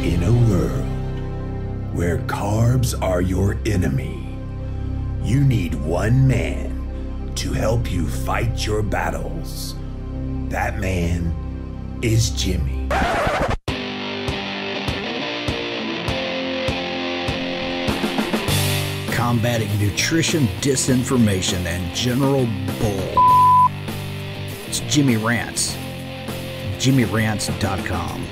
In a world where carbs are your enemy, you need one man to help you fight your battles. That man is Jimmy. Combating nutrition disinformation and general bull. It's Jimmy Rants. JimmyRants.com.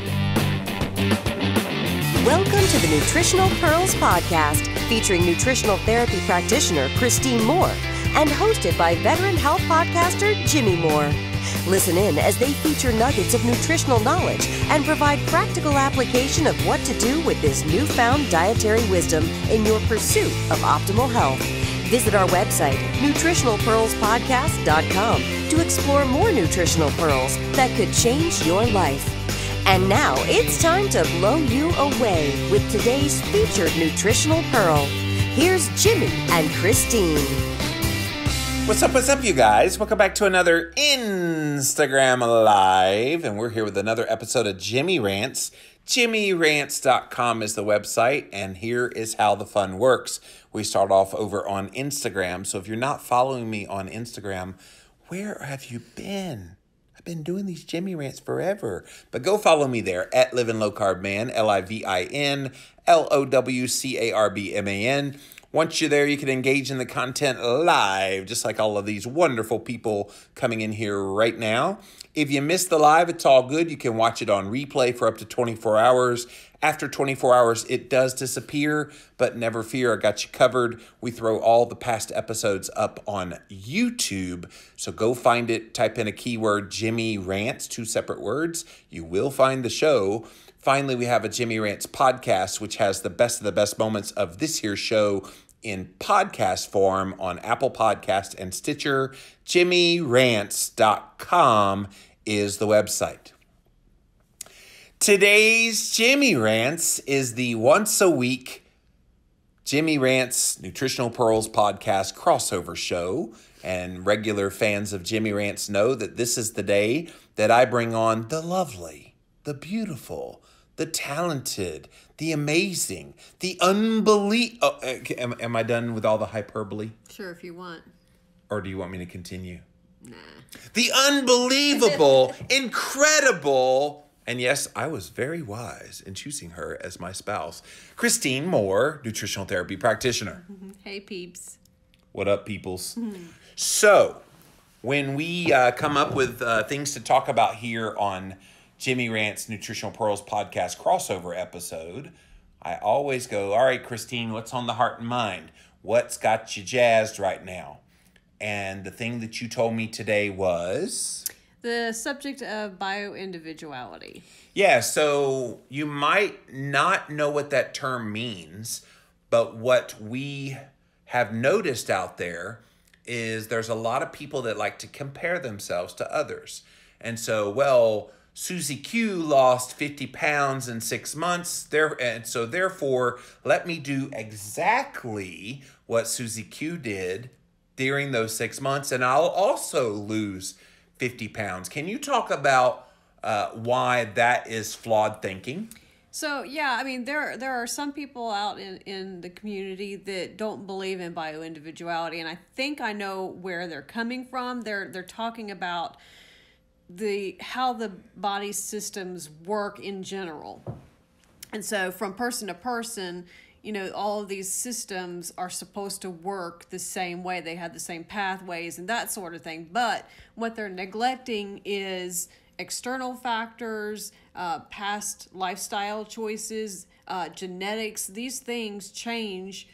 Welcome to the Nutritional Pearls Podcast, featuring nutritional therapy practitioner Christine Moore and hosted by veteran health podcaster Jimmy Moore. Listen in as they feature nuggets of nutritional knowledge and provide practical application of what to do with this newfound dietary wisdom in your pursuit of optimal health. Visit our website, nutritionalpearlspodcast.com, to explore more nutritional pearls that could change your life. And now it's time to blow you away with today's featured nutritional pearl. Here's Jimmy and Christine. What's up, you guys? Welcome back to another Instagram Live, and we're here with another episode of Jimmy Rants. JimmyRants.com is the website, and here is how the fun works. We start off over on Instagram, so if you're not following me on Instagram, where have you been? I've been doing these Jimmy Rants forever, but go follow me there at Living Low Carb Man, LivinLowCarbMan. Once you're there, you can engage in the content live, just like all of these wonderful people coming in here right now. If you missed the live, it's all good. You can watch it on replay for up to 24 hours. After 24 hours, it does disappear, but never fear, I got you covered. We throw all the past episodes up on YouTube, so go find it. Type in a keyword, Jimmy Rants, 2 separate words. You will find the show. Finally, we have a Jimmy Rants podcast, which has the best of the best moments of this year's show in podcast form on Apple Podcast and Stitcher. JimmyRants.com is the website. Today's Jimmy Rants is the once a week Jimmy Rants Nutritional Pearls podcast crossover show. And regular fans of Jimmy Rants know that this is the day that I bring on the lovely, the beautiful, the talented, the amazing, the unbelievable. Oh, am I done with all the hyperbole? Sure, if you want. Or do you want me to continue? Nah. The unbelievable, incredible, and yes, I was very wise in choosing her as my spouse, Christine Moore, nutritional therapy practitioner. Hey, peeps. What up, peoples? So, when we come up with things to talk about here on Jimmy Rants Nutritional Pearls podcast crossover episode, I always go, all right, Christine, what's on the heart and mind? What's got you jazzed right now? And the thing that you told me today was? The subject of bioindividuality. Yeah, so you might not know what that term means, but what we have noticed out there is there's a lot of people that like to compare themselves to others. And so, well, Susie Q lost 50 pounds in 6 months, and so therefore, let me do exactly what Susie Q did during those 6 months, and I'll also lose 50 pounds. Can you talk about why that is flawed thinking? So, yeah, I mean, there are some people out in the community that don't believe in bioindividuality, and I think I know where they're coming from. They're talking about how the body systems work in general. And so from person to person, you know, all of these systems are supposed to work the same way. They have the same pathways and that sort of thing. But what they're neglecting is external factors, past lifestyle choices, genetics. These things change,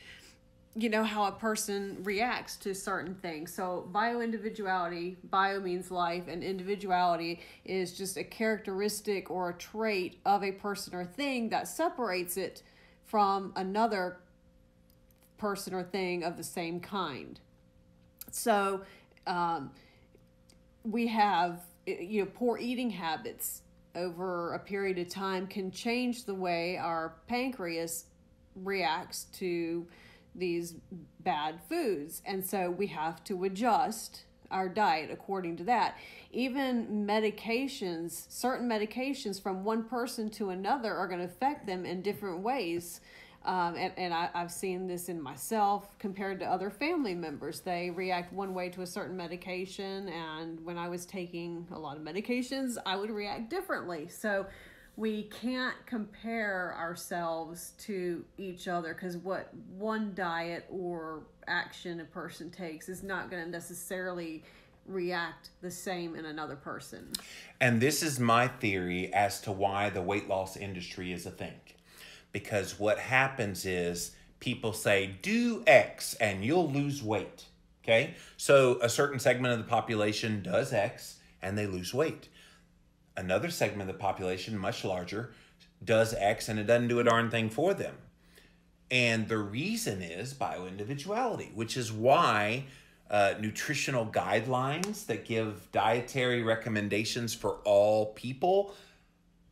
you know, how a person reacts to certain things. So bioindividuality, bio means life, and individuality is just a characteristic or a trait of a person or thing that separates it from another person or thing of the same kind. So we have, you know, poor eating habits over a period of time can change the way our pancreas reacts to these bad foods. And so we have to adjust our diet according to that. Even medications, certain medications from one person to another are going to affect them in different ways. I've seen this in myself compared to other family members. They react one way to a certain medication, and when I was taking a lot of medications, I would react differently. So we can't compare ourselves to each other, because what one diet or action a person takes is not going to necessarily react the same in another person. And this is my theory as to why the weight loss industry is a thing. Because what happens is people say, do X and you'll lose weight. Okay? So a certain segment of the population does X and they lose weight. Another segment of the population, much larger, does X and it doesn't do a darn thing for them. And the reason is bioindividuality, which is why nutritional guidelines that give dietary recommendations for all people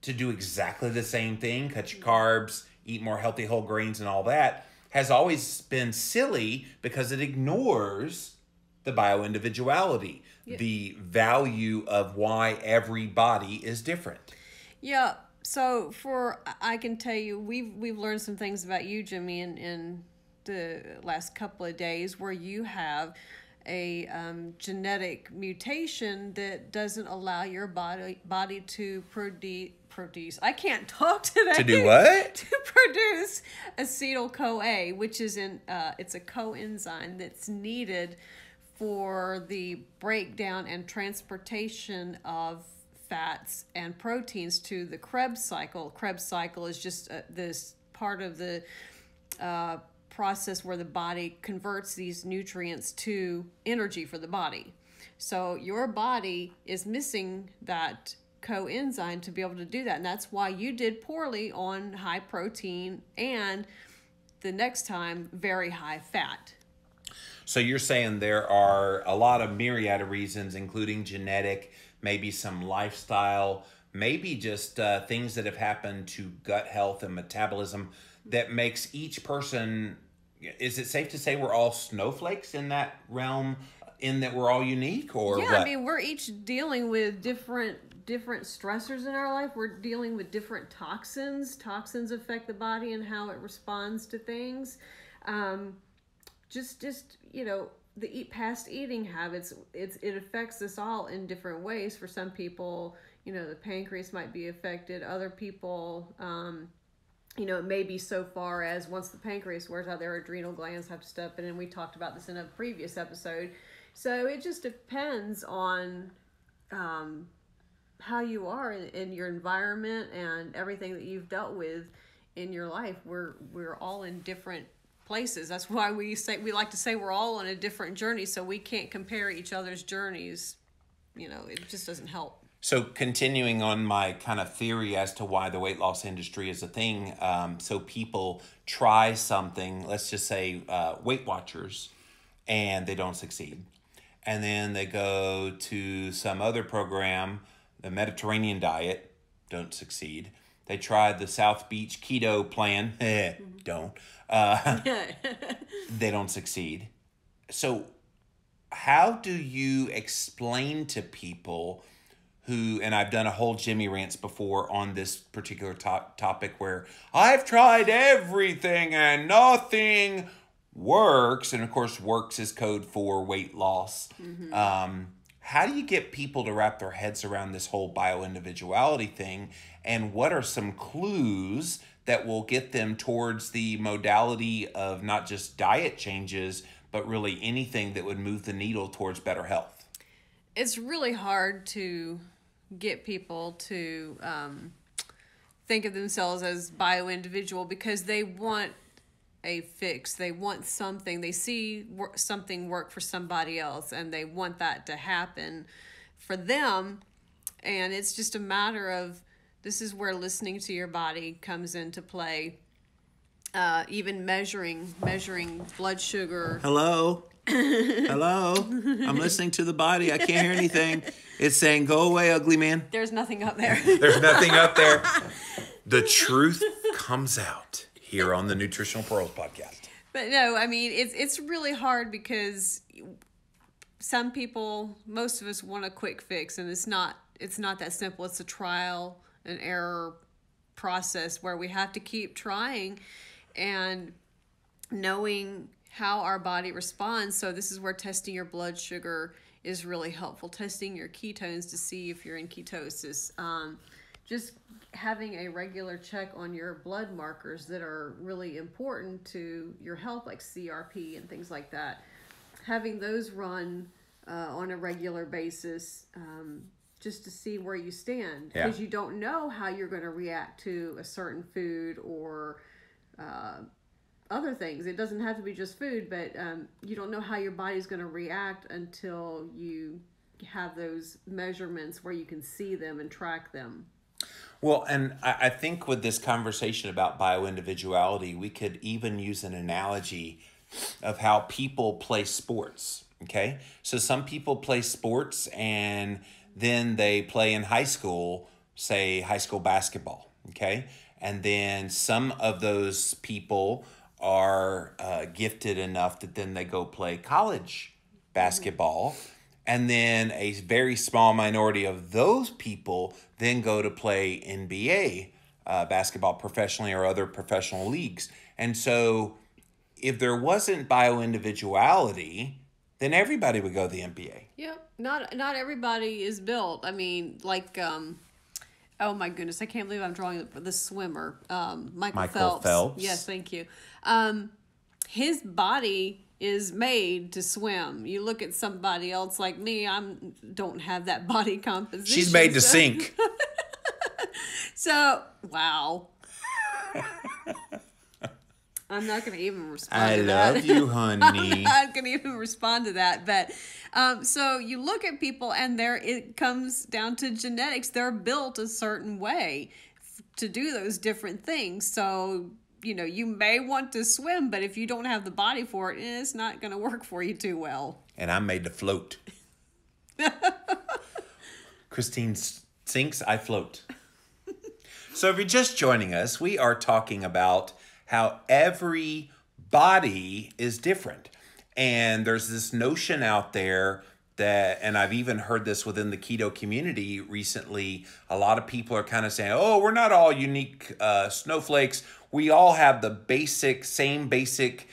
to do exactly the same thing, cut your carbs, eat more healthy whole grains and all that, has always been silly because it ignores the bioindividuality, the value of why every body is different. Yeah. So I can tell you, we've learned some things about you, Jimmy, in the last couple of days, where you have a genetic mutation that doesn't allow your body to produce. I can't talk today. To do what? To produce acetyl-CoA, which is it's a coenzyme that's needed for the breakdown and transportation of fats and proteins to the Krebs cycle. Krebs cycle is just this part of the process where the body converts these nutrients to energy for the body. So your body is missing that coenzyme to be able to do that. And that's why you did poorly on high protein and the next time very high fat. So you're saying there are a lot of myriad of reasons, including genetic, maybe some lifestyle, maybe just things that have happened to gut health and metabolism that makes each person. Is it safe to say we're all snowflakes in that realm, in that we're all unique, or yeah, what? I mean, we're each dealing with different stressors in our life. We're dealing with different toxins. Toxins affect the body and how it responds to things. Just the past eating habits, it affects us all in different ways. For some people, the pancreas might be affected. Other people, it may be so far as once the pancreas wears out, their adrenal glands have to step in, and we talked about this in a previous episode. So it just depends on how you are in your environment and everything that you've dealt with in your life. We're all in different places. That's why we like to say we're all on a different journey, so we can't compare each other's journeys. It just doesn't help. So continuing on my kind of theory as to why the weight loss industry is a thing, so people try something, let's just say Weight Watchers, and they don't succeed. And then they go to some other program, the Mediterranean diet, don't succeed. They tried the South Beach keto plan, don't. They don't succeed. So how do you explain to people who, and I've done a whole Jimmy rants before on this particular topic where I've tried everything and nothing works. And of course, works is code for weight loss. Mm-hmm. How do you get people to wrap their heads around this whole bioindividuality thing? And what are some clues that will get them towards the modality of not just diet changes, but really anything that would move the needle towards better health? It's really hard to get people to think of themselves as bioindividual because they want a fix. They want something. They see something work for somebody else, and they want that to happen for them. And it's just a matter of, this is where listening to your body comes into play. Even measuring blood sugar. Hello? Hello? I'm listening to the body. I can't hear anything. It's saying, go away, ugly man. There's nothing up there. There's nothing up there. The truth comes out here on the Nutritional Pearls podcast. But no, I mean, it's really hard because some people, most of us want a quick fix, and it's not that simple. It's a trial and error process where we have to keep trying and knowing how our body responds. So this is where testing your blood sugar is really helpful. Testing your ketones to see if you're in ketosis. Just having a regular check on your blood markers that are really important to your health, like CRP and things like that. Having those run on a regular basis, just to see where you stand, because you don't know how you're going to react to a certain food or other things. It doesn't have to be just food, but you don't know how your body's going to react until you have those measurements where you can see them and track them. Well, and I think with this conversation about bioindividuality, we could even use an analogy of how people play sports, okay? So some people play sports and then they play in high school, say high school basketball, okay? And then some of those people are gifted enough that then they go play college basketball. And then a very small minority of those people then go to play NBA basketball professionally or other professional leagues. And so if there wasn't bioindividuality, then everybody would go to the NBA. Yep. Not everybody is built. I mean, like, oh my goodness, I can't believe I'm drawing the swimmer, Michael Phelps. Yes, thank you. His body is made to swim. You look at somebody else like me, don't have that body composition. She's made to sink. So, wow. I'm not going to even respond to that. I love you, honey. I'm not going to even respond to that. But so you look at people and it comes down to genetics. They're built a certain way to do those different things. So, you may want to swim, but if you don't have the body for it, it's not going to work for you too well. And I'm made to float. Christine sinks, I float. So if you're just joining us, we are talking about how every body is different. And there's this notion out there that, and I've even heard this within the keto community recently, a lot of people are kind of saying, oh, we're not all unique snowflakes. We all have the same basic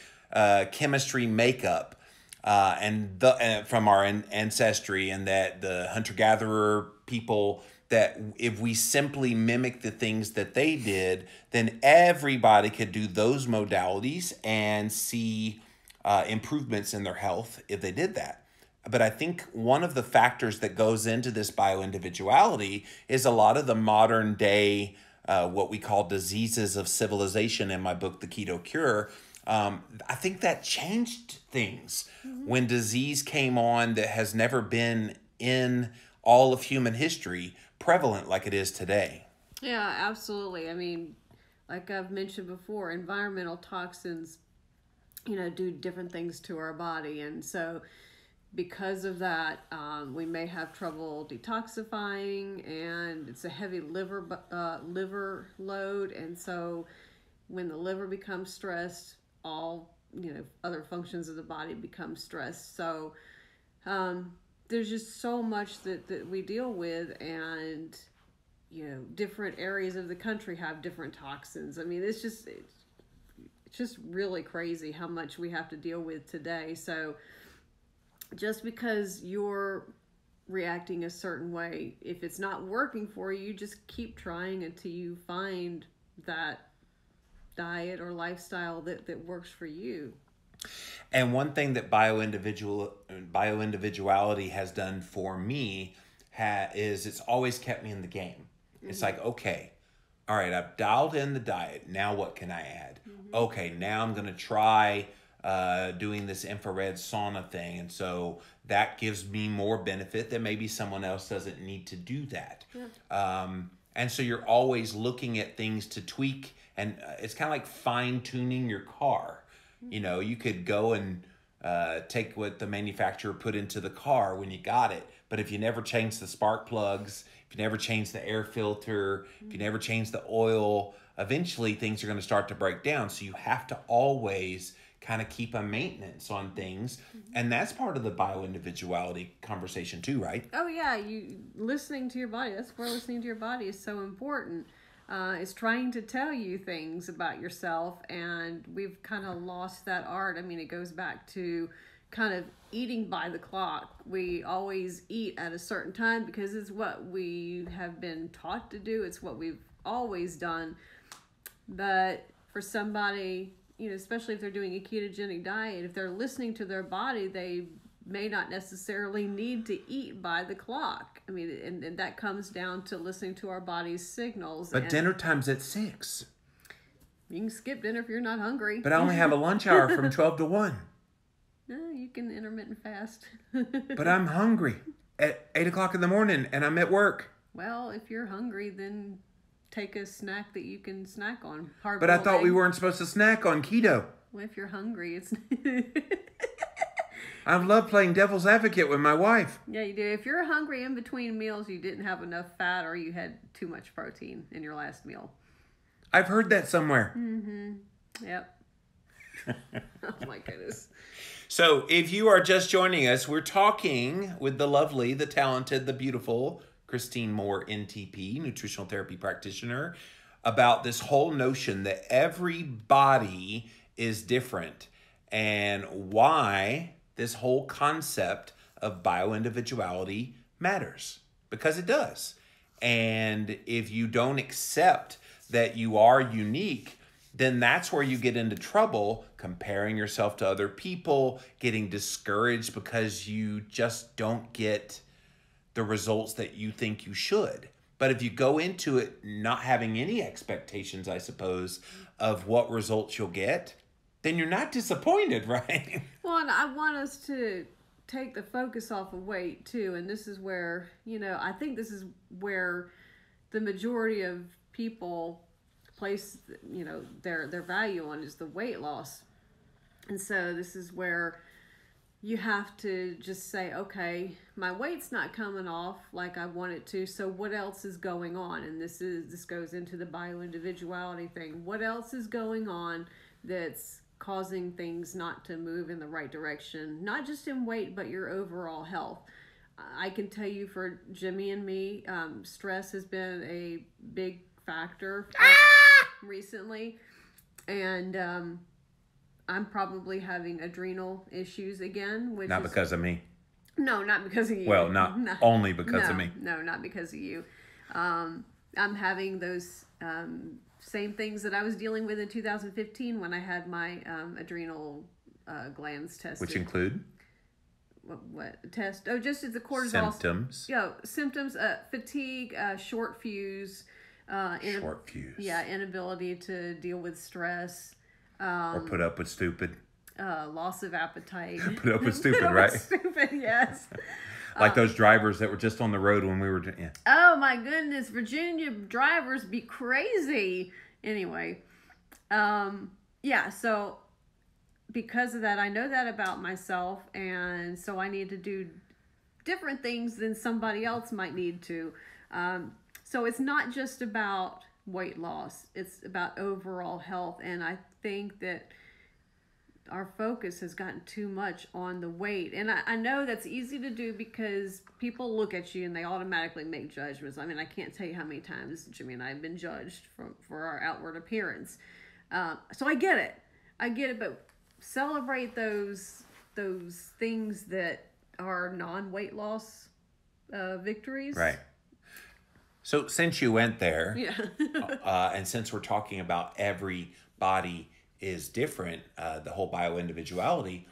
chemistry makeup and from our ancestry, and that the hunter-gatherer people, that if we simply mimic the things that they did, then everybody could do those modalities and see improvements in their health if they did that. But I think one of the factors that goes into this bioindividuality is a lot of the modern day, what we call diseases of civilization in my book, The Keto Cure. I think that changed things when disease came on that has never been in all of human history prevalent like it is today. Yeah, absolutely. I mean, like I've mentioned before, environmental toxins, do different things to our body. And so because of that, we may have trouble detoxifying, and it's a heavy liver load. And so when the liver becomes stressed, all, other functions of the body become stressed. So there's just so much that we deal with, and, different areas of the country have different toxins. I mean, it's just really crazy how much we have to deal with today. So just because you're reacting a certain way, if it's not working for you, just keep trying until you find that diet or lifestyle that works for you. And one thing that bioindividuality has done for me is it's always kept me in the game. It's like, okay, all right, I've dialed in the diet. Now what can I add? Okay, now I'm going to try doing this infrared sauna thing. And so that gives me more benefit that maybe someone else doesn't need to do that. Yeah. And so you're always looking at things to tweak. And it's kind of like fine tuning your car. You could go and take what the manufacturer put into the car when you got it. But if you never change the spark plugs, if you never change the air filter, if you never change the oil, eventually things are going to start to break down. So you have to always kind of keep a maintenance on things. And that's part of the bioindividuality conversation too, right? Oh yeah, you listening to your body. That's where listening to your body is so important. It's trying to tell you things about yourself, and we've kind of lost that art. I mean, it goes back to kind of eating by the clock. We always eat at a certain time because it's what we have been taught to do. It's what we've always done. But for somebody, you know, especially if they're doing a ketogenic diet, if they're listening to their body, they may not necessarily need to eat by the clock. I mean, and that comes down to listening to our body's signals. But dinner time's at 6. You can skip dinner if you're not hungry. But I only have a lunch hour from 12 to 1. No, you can intermittent fast. But I'm hungry at 8 o'clock in the morning and I'm at work. Well, if you're hungry, then take a snack that you can snack on. But I thought we weren't supposed to snack on keto. Well, if you're hungry, it's... I love playing devil's advocate with my wife. Yeah, you do. If you're hungry in between meals, you didn't have enough fat or you had too much protein in your last meal. I've heard that somewhere. Mm-hmm. Yep. Oh, my goodness. So if you are just joining us, we're talking with the lovely, the talented, the beautiful Christine Moore, NTP, nutritional therapy practitioner, about this whole notion that every body is different and why this whole concept of bioindividuality matters, because it does. And if you don't accept that you are unique, then that's where you get into trouble, comparing yourself to other people, getting discouraged because you just don't get the results that you think you should. But if you go into it not having any expectations, I suppose, of what results you'll get, then you're not disappointed, right? Well, and I want us to take the focus off of weight too. And this is where, you know, I think this is where the majority of people place, you know, their value on is the weight loss. And so this is where you have to just say, okay, my weight's not coming off like I want it to, so what else is going on? And this goes into the bioindividuality thing. What else is going on that's causing things not to move in the right direction, not just in weight, but your overall health? I can tell you for Jimmy and me, stress has been a big factor recently, and I'm probably having adrenal issues again, which not because of me. No, not because of you. Well, not only because of me. No, not because of you. I'm having those same things that I was dealing with in 2015 when I had my adrenal glands tested. Which include? What test? Oh, just the cortisol symptoms. Yeah, symptoms: fatigue, short fuse. Short fuse. Yeah, inability to deal with stress. Or put up with stupid. Loss of appetite. Put up with stupid, right? Stupid, yes. Like those drivers that were just on the road when we were... Yeah. Oh, my goodness. Virginia drivers be crazy. Anyway. Yeah, so because of that, I know that about myself. And so I need to do different things than somebody else might need to. So it's not just about weight loss. It's about overall health. And I think that our focus has gotten too much on the weight. And I know that's easy to do because people look at you and they automatically make judgments. I mean, I can't tell you how many times Jimmy and I have been judged for our outward appearance. So I get it, but celebrate those things that are non-weight loss victories. Right. So since you went there, yeah. and since we're talking about every body is different, the whole bioindividuality,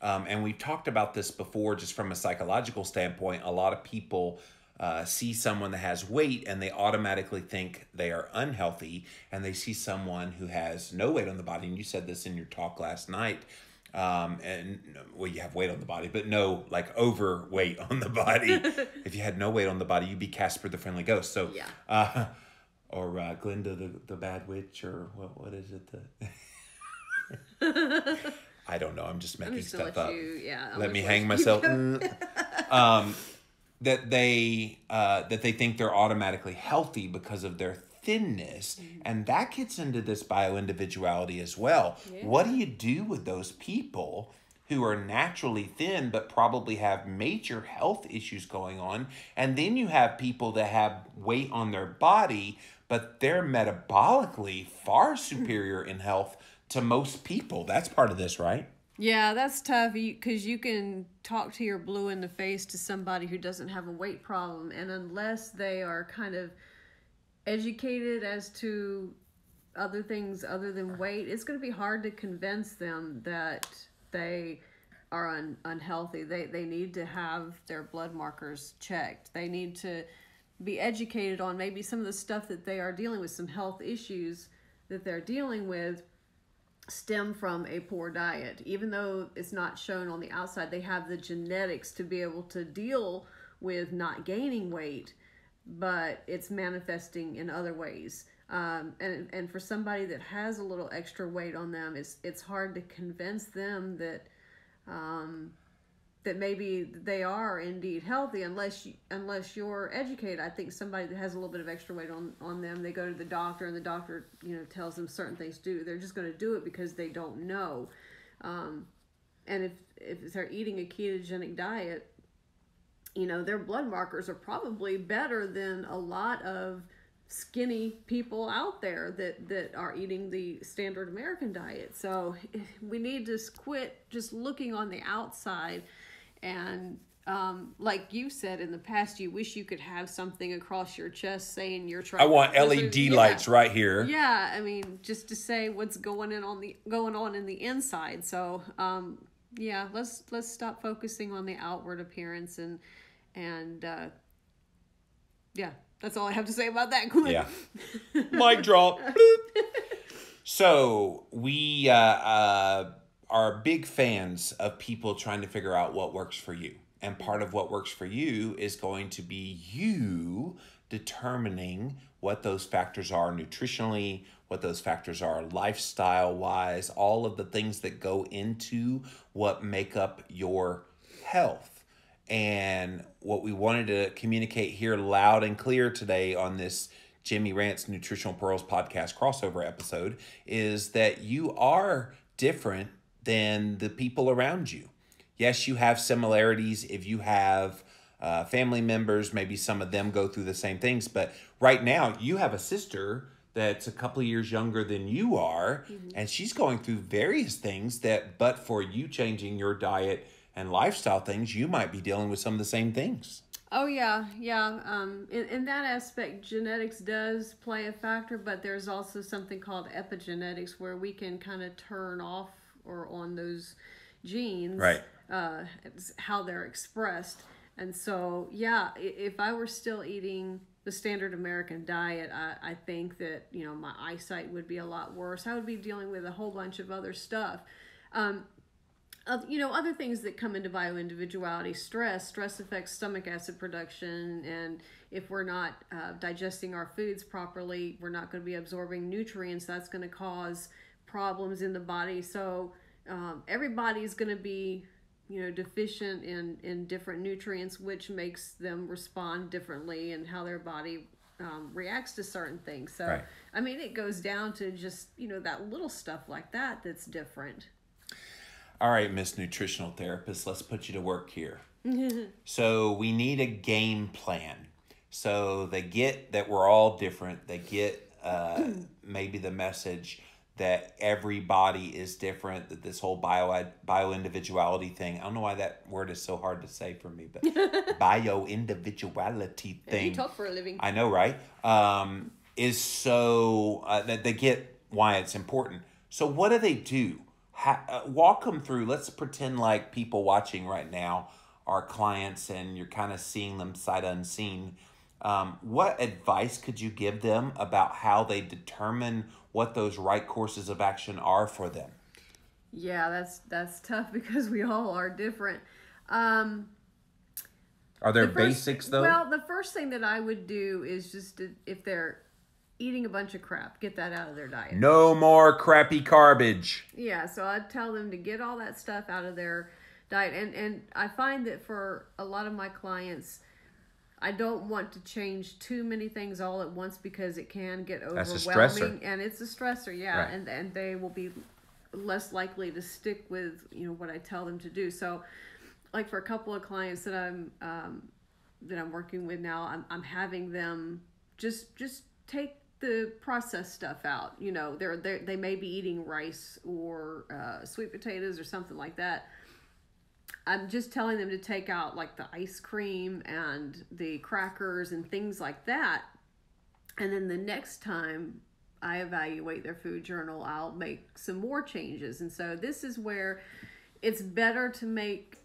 and we've talked about this before just from a psychological standpoint, a lot of people see someone that has weight and they automatically think they are unhealthy, and they see someone who has no weight on the body, and you said this in your talk last night, and well, you have weight on the body, but no like overweight on the body. If you had no weight on the body, you'd be Casper the Friendly Ghost. So, yeah. Or Glinda the Bad Witch, or what is it? I don't know. I'm just making stuff up. Let me hang myself. That they think they're automatically healthy because of their thinness. And that gets into this bioindividuality as well. What do you do with those people who are naturally thin but probably have major health issues going on? And then you have people that have weight on their body, but they're metabolically far superior in health to most people. That's part of this, right? Yeah, that's tough because you can talk to your blue in the face to somebody who doesn't have a weight problem, and unless they are kind of educated as to other things other than weight, it's going to be hard to convince them that they are unhealthy. They need to have their blood markers checked. They need to be educated on maybe some of the stuff that they are dealing with, some health issues that they're dealing with stem from a poor diet. Even though it's not shown on the outside, they have the genetics to be able to deal with not gaining weight, but it's manifesting in other ways. And for somebody that has a little extra weight on them, it's hard to convince them that that maybe they are indeed healthy unless you're educated. I think somebody that has a little bit of extra weight on them, they go to the doctor and the doctor, tells them certain things to do. They're just going to do it because they don't know. And if they're eating a ketogenic diet, their blood markers are probably better than a lot of skinny people out there that are eating the standard American diet. So we need to quit just looking on the outside. And like you said in the past, you wish you could have something across your chest saying you're trying. I want LED lights right here. Yeah, I mean, just to say what's going on in the inside. So yeah, let's stop focusing on the outward appearance and yeah, that's all I have to say about that. Yeah, mic drop. So we are big fans of people trying to figure out what works for you. And part of what works for you is going to be you determining what those factors are nutritionally, what those factors are lifestyle-wise, all of the things that go into what make up your health. And what we wanted to communicate here loud and clear today on this Jimmy Rants Nutritional Pearls podcast crossover episode is that you are different than the people around you. Yes, you have similarities. If you have family members, maybe some of them go through the same things. But right now, you have a sister that's a couple of years younger than you are, and she's going through various things that, but for you changing your diet and lifestyle things, you might be dealing with some of the same things. Oh, yeah. In that aspect, genetics does play a factor, but there's also something called epigenetics where we can kind of turn off or on those genes, right? How they're expressed. And so, yeah, if I were still eating the standard American diet, I think that, my eyesight would be a lot worse. I would be dealing with a whole bunch of other stuff. Other things that come into bioindividuality, stress affects stomach acid production, and if we're not digesting our foods properly, we're not going to be absorbing nutrients. That's going to cause problems in the body. So everybody's going to be deficient in different nutrients, which makes them respond differently and how their body reacts to certain things. So right. I mean, it goes down to just that little stuff like that's different. All right, Miss Nutritional Therapist, let's put you to work here. So we need a game plan. So they get that we're all different. They get maybe the message that everybody is different, that this whole bioindividuality thing, I don't know why that word is so hard to say for me, but bioindividuality thing. You talk for a living. I know, right? Is so, that they get why it's important. So what do? Walk them through. Let's pretend like people watching right now are clients and you're kind of seeing them sight unseen. What advice could you give them about how they determine what those right courses of action are for them? Yeah, that's tough because we all are different. Are there basics though? Well, the first thing that I would do is just if they're eating a bunch of crap, get that out of their diet. No more crappy garbage. Yeah, so I'd tell them to get all that stuff out of their diet. And I find that for a lot of my clients, I don't want to change too many things all at once because it can get overwhelming. That's a stressor. And it's a stressor, yeah. Right. And they will be less likely to stick with, you know, what I tell them to do. So, like for a couple of clients that I'm working with now, I'm having them just take the processed stuff out. You know, they may be eating rice or sweet potatoes or something like that. I'm just telling them to take out like the ice cream and the crackers and things like that. And then the next time I evaluate their food journal, I'll make some more changes. And so this is where it's better to make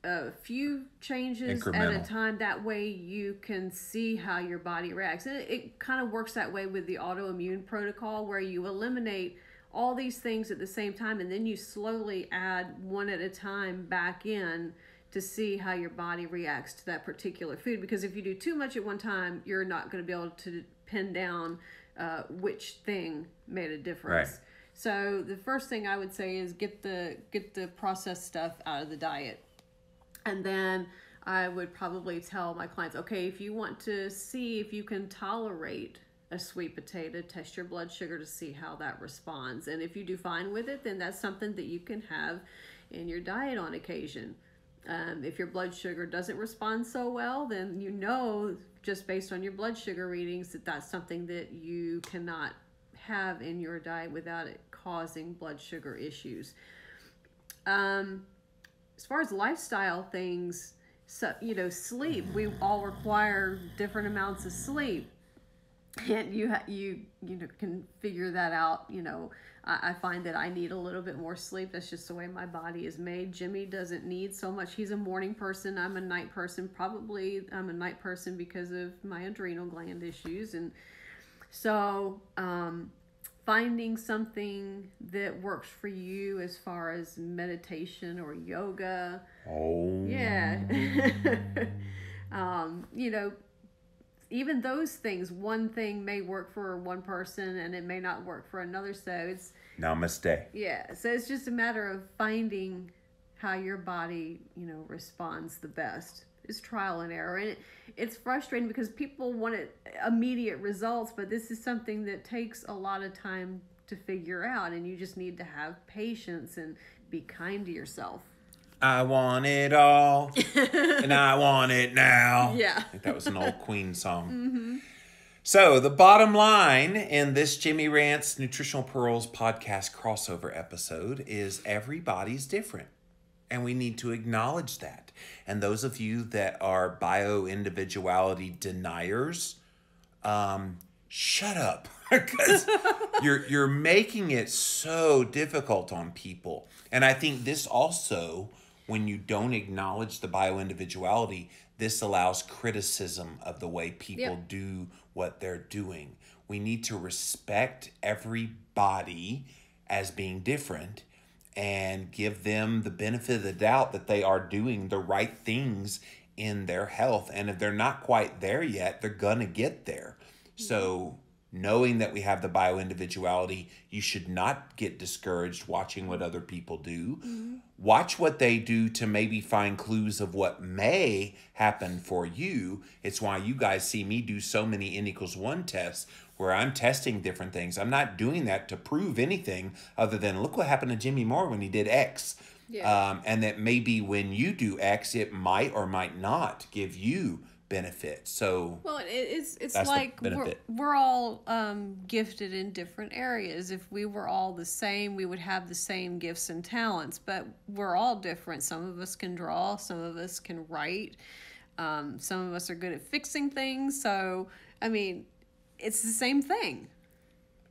a few changes at a time. That way you can see how your body reacts. And it kind of works that way with the autoimmune protocol, where you eliminate all these things at the same time, and then you slowly add one at a time back in to see how your body reacts to that particular food. Because if you do too much at one time, you're not going to be able to pin down which thing made a difference. Right. So the first thing I would say is get the processed stuff out of the diet. And then I would probably tell my clients, okay, if you want to see if you can tolerate a sweet potato, test your blood sugar to see how that responds. And if you do fine with it, then that's something that you can have in your diet on occasion. If your blood sugar doesn't respond so well, then you know, just based on your blood sugar readings, that that's something that you cannot have in your diet without it causing blood sugar issues. As far as lifestyle things, so, you know, sleep, we all require different amounts of sleep. And you know, can figure that out. You know, I find that I need a little bit more sleep. That's just the way my body is made. Jimmy doesn't need so much. He's a morning person. I'm a night person. Probably I'm a night person because of my adrenal gland issues. And so finding something that works for you as far as meditation or yoga. Oh. Yeah. You know, even those things, one thing may work for one person and it may not work for another. So it's Namaste. Yeah. So it's just a matter of finding how your body, you know, responds the best. It's trial and error. And it's frustrating because people want immediate results, but this is something that takes a lot of time to figure out. And you just need to have patience and be kind to yourself. I want it all, and I want it now. Yeah. I think that was an old Queen song. Mm-hmm. So the bottom line in this Jimmy Rant's Nutritional Pearls podcast crossover episode is everybody's different. And we need to acknowledge that. And those of you that are bioindividuality deniers, shut up. Because you're making it so difficult on people. And I think this also, when you don't acknowledge the bioindividuality, this allows criticism of the way people do what they're doing. We need to respect everybody as being different and give them the benefit of the doubt that they are doing the right things in their health. And if they're not quite there yet, they're going to get there. So knowing that we have the bioindividuality, you should not get discouraged watching what other people do. Mm-hmm. Watch what they do to maybe find clues of what may happen for you. It's why you guys see me do so many N=1 tests where I'm testing different things. I'm not doing that to prove anything other than look what happened to Jimmy Moore when he did X. Yeah. And that maybe when you do X, it might or might not give you benefit. So well, it's like we're all gifted in different areas. If we were all the same, we would have the same gifts and talents, but we're all different. Some of us can draw, some of us can write, some of us are good at fixing things. So I mean, it's the same thing.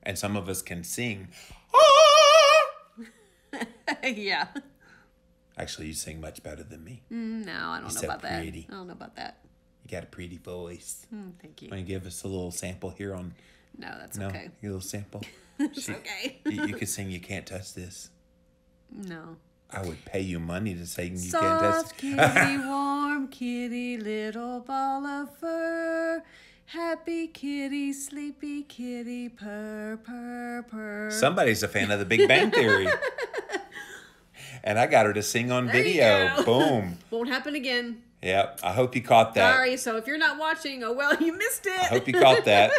And some of us can sing. Yeah. Actually, you sing much better than me. No, I don't know about that. Pretty. I don't know about that. You got a pretty voice. Thank you. Want to give us a little sample here on? No, that's okay. A little sample. It's okay. You could sing "You Can't Touch This." No. I would pay you money to sing "You Soft Can't Touch." Soft kitty, warm kitty, little ball of fur. Happy kitty, sleepy kitty, purr, purr, purr. Somebody's a fan of the Big Bang Theory. And I got her to sing on video. Boom. Won't happen again. Yep. I hope you caught that. Sorry. So if you're not watching, oh well, you missed it. I hope you caught that.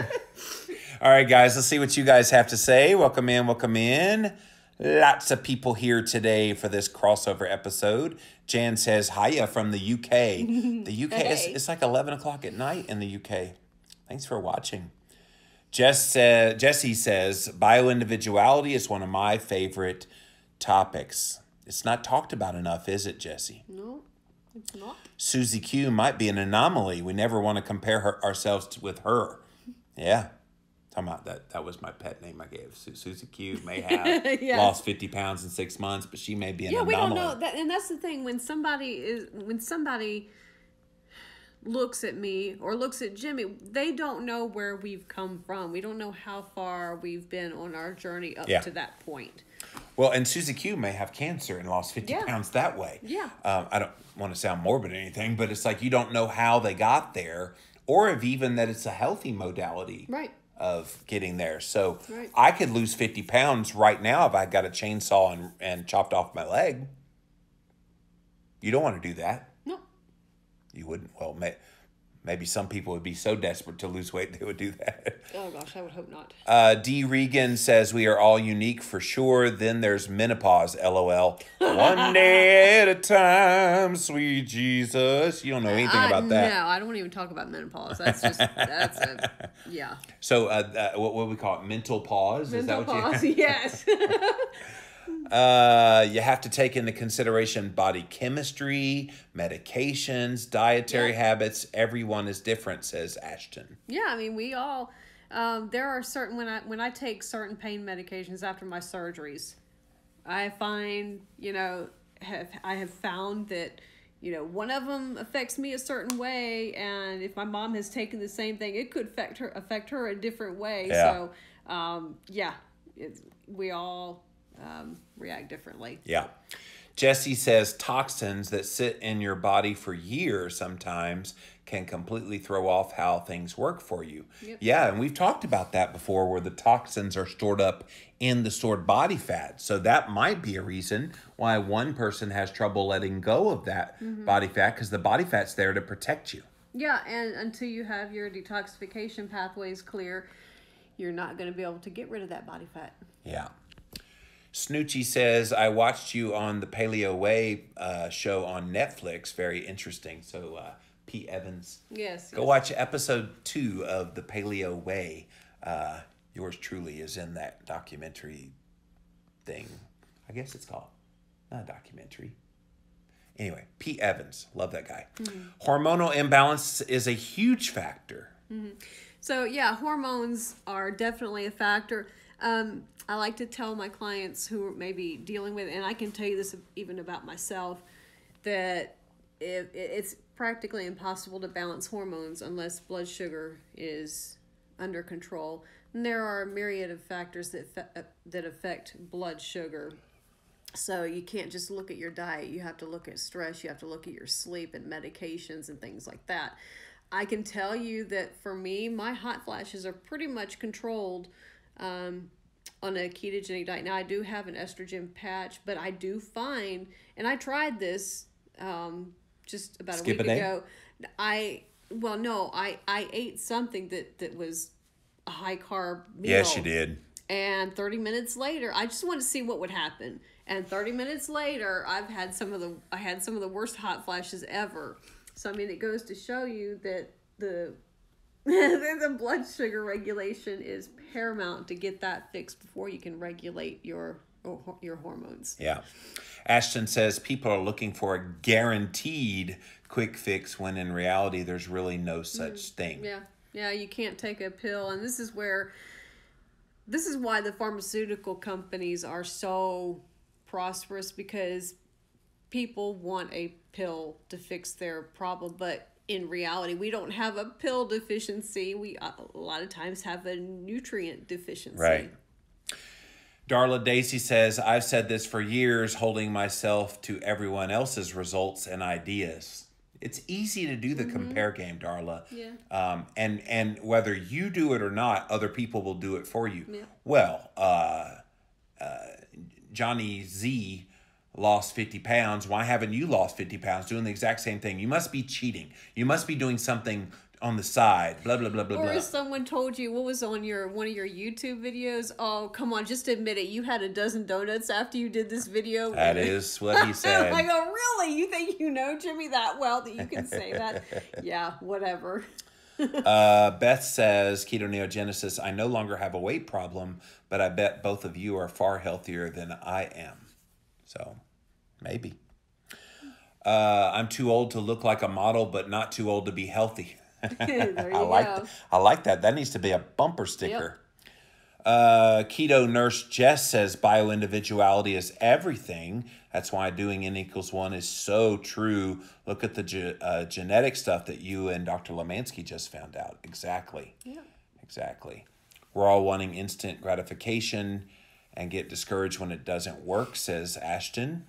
All right, guys. Let's see what you guys have to say. Welcome in. Welcome in. Lots of people here today for this crossover episode. Jan says, hiya from the UK. The UK, Hey. it's like 11 o'clock at night in the UK. Thanks for watching. Jesse says, bioindividuality is one of my favorite topics. It's not talked about enough, is it, Jesse? No, it's not. Susie Q might be an anomaly. We never want to compare ourselves with her. Yeah. Talking about that was my pet name I gave. Susie Q may have Yes. lost 50 pounds in 6 months, but she may be an anomaly. We don't know that, and that's the thing. When somebody looks at me or looks at Jimmy, they don't know where we've come from. We don't know how far we've been on our journey up to that point. Well, and Susie Q may have cancer and lost 50 pounds that way. Yeah. I don't want to sound morbid or anything, but it's like you don't know how they got there, or if even that it's a healthy modality. Right. Of getting there. So Right. I could lose 50 pounds right now if I got a chainsaw and chopped off my leg. You don't want to do that. No. You wouldn't. Well, maybe some people would be so desperate to lose weight they would do that. Oh gosh, I would hope not. D. Regan says we are all unique for sure. Then there's menopause, LOL. One day at a time, sweet Jesus. You don't know anything about that. No, I don't want to even talk about menopause. That's just, yeah. So what we call it? Mental pause? Is that what Menopause, you yes. You have to take into consideration body chemistry, medications, dietary habits. Everyone is different, says Ashton. Yeah, I mean, we all, there are certain, when I take certain pain medications after my surgeries, I find, I have found that, one of them affects me a certain way, and if my mom has taken the same thing, it could affect her a different way. Yeah. So, we all react differently. Yeah. Jesse says toxins that sit in your body for years sometimes can completely throw off how things work for you. Yep. Yeah, and we've talked about that before, where the toxins are stored up in the stored body fat. So that might be a reason why one person has trouble letting go of that body fat, because the body fat's there to protect you. Yeah, and until you have your detoxification pathways clear, you're not going to be able to get rid of that body fat. Yeah. Snoochie says, I watched you on the Paleo Way show on Netflix. Very interesting. So, Pete Evans. Yes. Go watch episode 2 of the Paleo Way. Yours truly is in that documentary thing. I guess it's called. Not a documentary. Anyway, Pete Evans. Love that guy. Hormonal imbalance is a huge factor. So, yeah, hormones are definitely a factor. I like to tell my clients who are maybe dealing with, and I can tell you this even about myself, that it's practically impossible to balance hormones unless blood sugar is under control. And there are a myriad of factors that affect blood sugar. So you can't just look at your diet. You have to look at stress. You have to look at your sleep and medications and things like that. I can tell you that for me, my hot flashes are pretty much controlled on a ketogenic diet. Now, I do have an estrogen patch, but I do find, and I tried this just about a week ago. I ate something that was a high carb meal. Yes, you did. And 30 minutes later, I just wanted to see what would happen. And 30 minutes later, I had some of the worst hot flashes ever. So I mean, it goes to show you that the blood sugar regulation is paramount to get that fixed before you can regulate your hormones. Yeah. Ashton says people are looking for a guaranteed quick fix when in reality there's really no such thing. Yeah, you can't take a pill, and this is why the pharmaceutical companies are so prosperous, because people want a pill to fix their problem, but in reality, we don't have a pill deficiency. We a lot of times have a nutrient deficiency. Right. Darla Daisy says, I've said this for years, holding myself to everyone else's results and ideas. It's easy to do the compare game, Darla. Yeah. And whether you do it or not, other people will do it for you. Yeah. Well, Johnny Z lost 50 pounds. Why haven't you lost 50 pounds doing the exact same thing? You must be cheating. You must be doing something on the side, blah, blah, blah, blah, or blah. if someone told you, what was on one of your YouTube videos? Oh, come on, just admit it. You had a dozen donuts after you did this video. That is what he said. I go, really? You think you know Jimmy that well that you can say that? Yeah, whatever. Beth says, Keto Neogenesis, I no longer have a weight problem, but I bet both of you are far healthier than I am. So, maybe. I'm too old to look like a model, but not too old to be healthy. There you I like that. That needs to be a bumper sticker. Yep. Keto Nurse Jess says bioindividuality is everything. That's why doing N=1 is so true. Look at the genetic stuff that you and Dr. Lemansky just found out. Exactly. Yeah. Exactly. We're all wanting instant gratification and get discouraged when it doesn't work, says Ashton.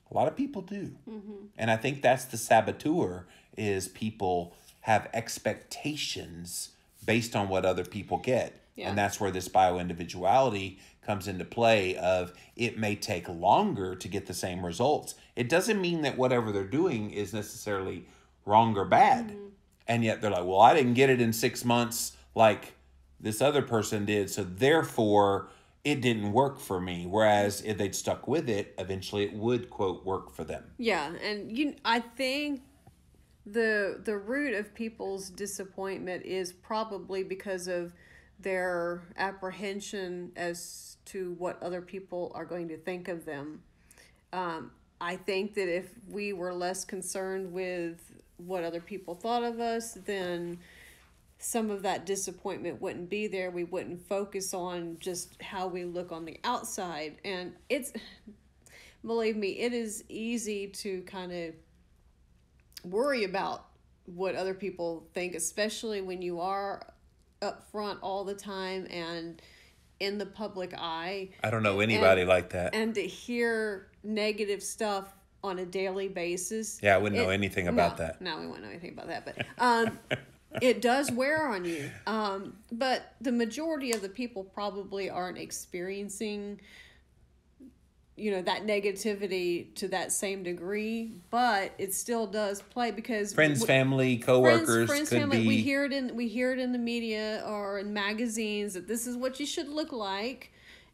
A lot of people do. Mm-hmm. And I think that's the saboteur, is people have expectations based on what other people get. Yeah. And that's where this bioindividuality comes into play of it may take longer to get the same results. It doesn't mean that whatever they're doing is necessarily wrong or bad. Mm-hmm. And yet they're like, well, I didn't get it in 6 months like this other person did, so therefore it didn't work for me. Whereas if they'd stuck with it, eventually it would, quote, work for them. Yeah, and I think the root of people's disappointment is probably because of their apprehension as to what other people are going to think of them. I think that if we were less concerned with what other people thought of us, then some of that disappointment wouldn't be there. We wouldn't focus on just how we look on the outside. And believe me, it is easy to kind of worry about what other people think, especially when you are up front all the time and in the public eye. I don't know anybody like that. And to hear negative stuff on a daily basis. Yeah, I wouldn't know anything about that. No, we wouldn't know anything about that. But it does wear on you. But the majority of the people probably aren't experiencing, that negativity to that same degree, but it still does play because friends, family, coworkers, friends, family. We hear it in the media or in magazines that this is what you should look like,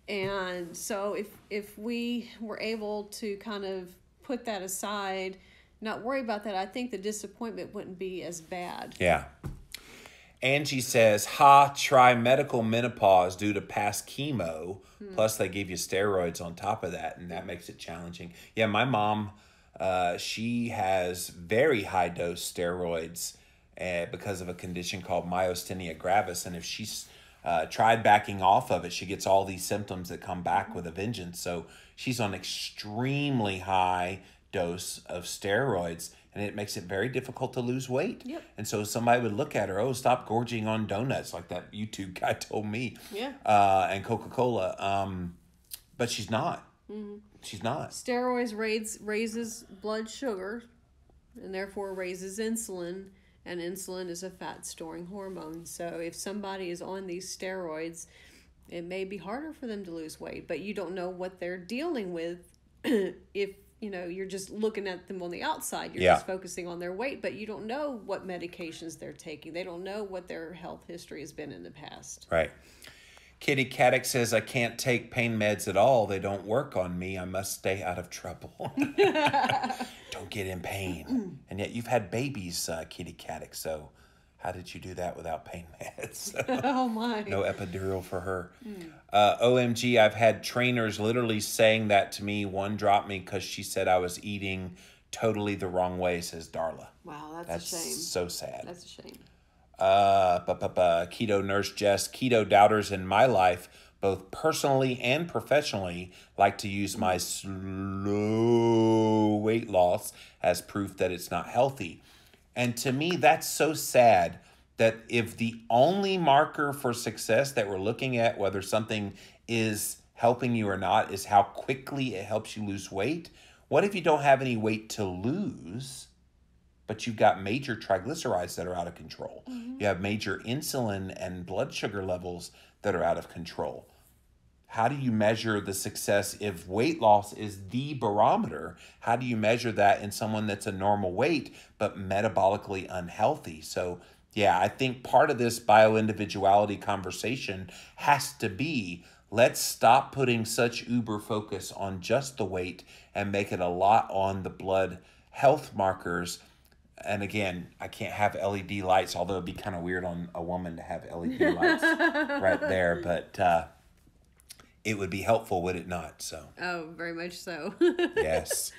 and so if we were able to kind of put that aside, not worry about that, I think the disappointment wouldn't be as bad. Yeah. Angie says, try medical menopause due to past chemo. Plus, they give you steroids on top of that, and that makes it challenging. Yeah, my mom, she has very high-dose steroids because of a condition called myasthenia gravis, and if she's tried backing off of it, she gets all these symptoms that come back with a vengeance. So she's on extremely high dose of steroids, and it makes it very difficult to lose weight. Yep. And so somebody would look at her, stop gorging on donuts, like that YouTube guy told me. Yeah. And Coca-Cola. But she's not. Mm-hmm. She's not. Steroids raises blood sugar and therefore raises insulin. And insulin is a fat-storing hormone. So if somebody is on these steroids, it may be harder for them to lose weight. But you don't know what they're dealing with if you're just looking at them on the outside. You're just focusing on their weight, but you don't know what medications they're taking. They don't know what their health history has been in the past. Right. Kitty Caddick says, I can't take pain meds at all. They don't work on me. I must stay out of trouble. Don't get in pain. And yet you've had babies, Kitty Caddick, so how did you do that without pain meds? Oh, my. No epidural for her. OMG, I've had trainers literally saying that to me. One dropped me because she said I was eating totally the wrong way, says Darla. Wow, that's a shame. So sad. That's a shame. Keto Nurse Jess, keto doubters in my life, both personally and professionally, like to use my slow weight loss as proof that it's not healthy. And to me, that's so sad that if the only marker for success that we're looking at, whether something is helping you or not, is how quickly it helps you lose weight, what if you don't have any weight to lose, but you've got major triglycerides that are out of control? Mm-hmm. You have major insulin and blood sugar levels that are out of control. how do you measure the success if weight loss is the barometer? How do you measure that in someone that's a normal weight but metabolically unhealthy? So yeah, I think part of this bioindividuality conversation has to be, let's stop putting such uber focus on just the weight and make it a lot on the blood health markers. And again, I can't have LED lights, although it'd be kind of weird on a woman to have LED lights right there. But it would be helpful, would it not? So. Oh, very much so. Yes.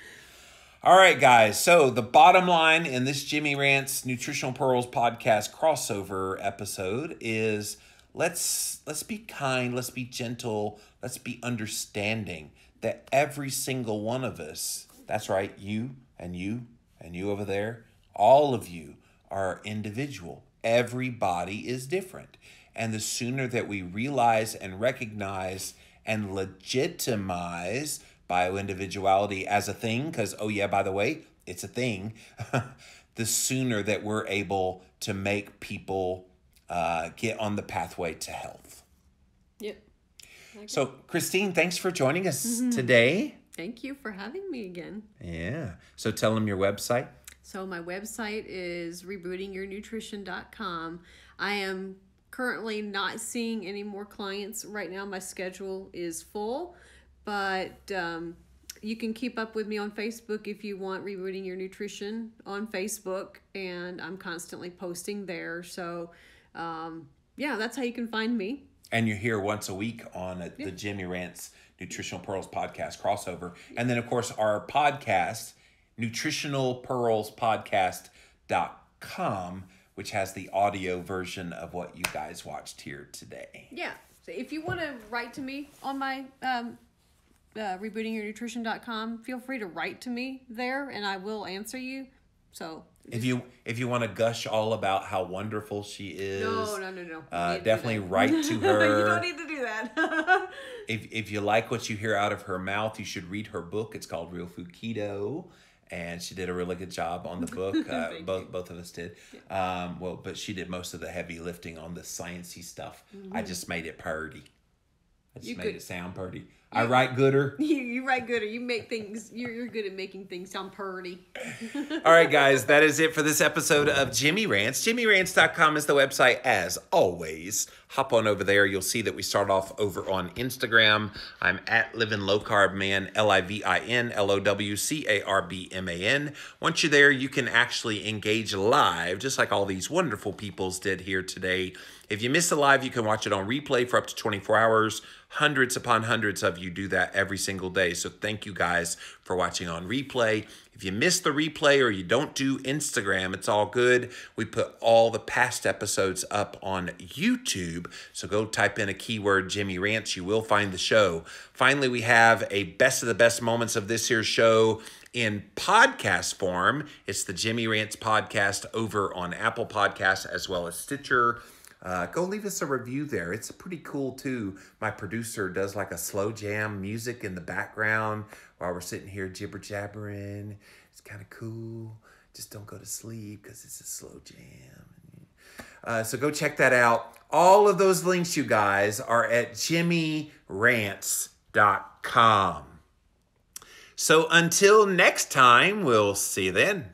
All right, guys. So the bottom line in this Jimmy Rants Nutritional Pearls podcast crossover episode is let's be kind, let's be gentle, let's be understanding that every single one of us, that's right, you and you and you over there, all of you are individual. Everybody is different. And the sooner that we realize and recognize and legitimize bioindividuality as a thing, because, oh yeah, by the way, it's a thing, the sooner that we're able to make people get on the pathway to health. Yep. Okay. So, Christine, thanks for joining us today. Thank you for having me again. Yeah. So tell them your website. So my website is rebootingyournutrition.com. I am currently not seeing any more clients right now. My schedule is full, but you can keep up with me on Facebook if you want. Rebooting Your Nutrition on Facebook, and I'm constantly posting there. So yeah, that's how you can find me. And you're here once a week on the Jimmy Rants Nutritional Pearls podcast crossover. And then, of course, our podcast, nutritionalpearlspodcast.com, which has the audio version of what you guys watched here today. Yeah. So if you want to write to me on my rebootingyournutrition.com, feel free to write to me there, and I will answer you. So if you want to gush all about how wonderful she is, no. Definitely write to her. You don't need to do that. If you like what you hear out of her mouth, you should read her book. It's called Real Food Keto, and she did a really good job on the book. Both of us did. Yeah. But she did most of the heavy lifting on the sciencey stuff. I just made it purdy. I just made it sound purdy. I write gooder. You write gooder. You make things. You're good at making things sound purdy. All right, guys, that is it for this episode of Jimmy Rants. JimmyRants.com is the website, as always. Hop on over there. You'll see that we start off over on Instagram. I'm at Living Low Carb Man, LIVINLOWCARBMAN. Once you're there, you can actually engage live, just like all these wonderful peoples did here today. If you miss the live, you can watch it on replay for up to 24 hours. Hundreds upon hundreds of you do that every single day. So thank you guys for watching on replay. If you miss the replay or you don't do Instagram, it's all good. We put all the past episodes up on YouTube. So go type in a keyword, Jimmy Rants. You will find the show. Finally, we have a best of the best moments of this year's show in podcast form. It's the Jimmy Rants podcast over on Apple Podcasts as well as Stitcher. Go leave us a review there. It's pretty cool too. My producer does like a slow jam music in the background while we're sitting here jibber jabbering. It's kind of cool. Just don't go to sleep because it's a slow jam. So go check that out. All of those links, you guys, are at jimmyrants.com. So until next time, we'll see you then.